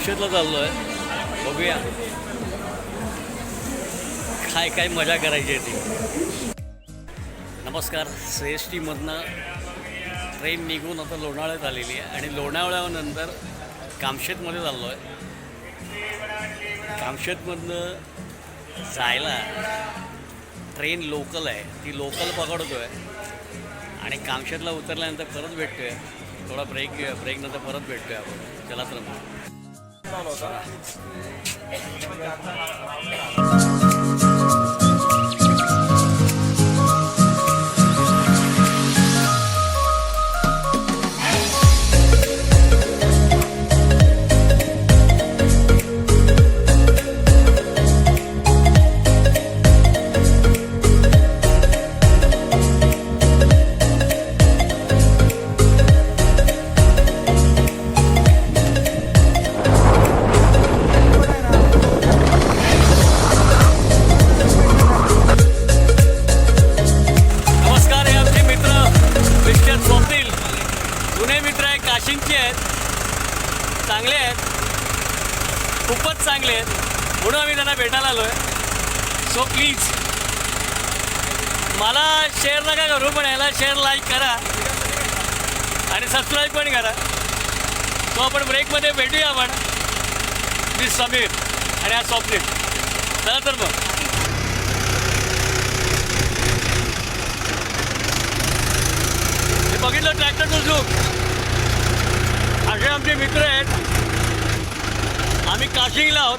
कामशेतला चाललो आहे. बघूया काय काय मजा करायची आहे ती. नमस्कार. CSTमधनं ट्रेन निघून आता लोणावळ्यात आलेली आहे आणि लोणावळ्यानंतर कामशेतमध्ये चाललो आहे. कामशेतमधनं जायला ट्रेन लोकल आहे, ती लोकल पकडतो आहे आणि कामशेतला उतरल्यानंतर परत भेटतो आहे. थोडा ब्रेकनंतर परत भेटतो आहे आपण. चला तर मग. काशिंगचे आहेत, चांगले आहेत, खूपच चांगले आहेत, म्हणून आम्ही त्यांना भेटायला आलो आहे. सो प्लीज मला शेअर नका करू, पण याला शेअर लाईक करा आणि सबस्क्राईब पण करा. सो आपण ब्रेकमध्ये भेटूया. आपण मी समीर आणि हा स्वप्नील. चला तर मग. मी बघितलं ट्रॅक्टरचं लूक. असे आमचे मित्र आहेत. आम्ही काशिंगला आहोत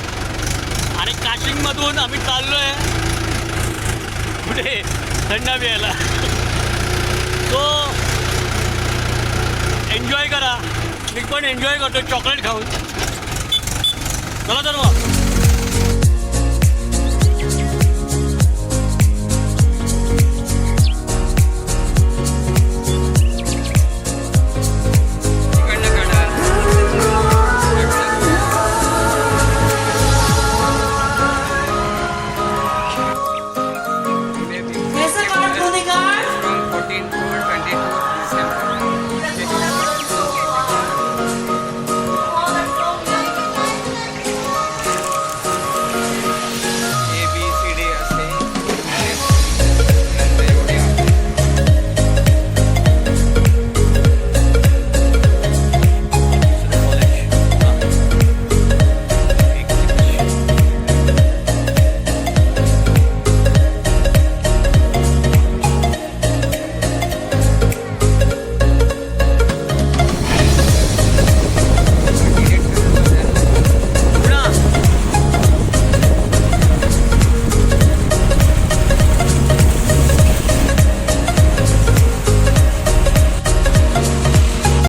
आणि काशिंगमधून आम्ही चाललो आहे कुठे थंडा प्यायला. तो एन्जॉय करा. मी पण एन्जॉय करतो चॉकलेट खाऊन. चला तर मग.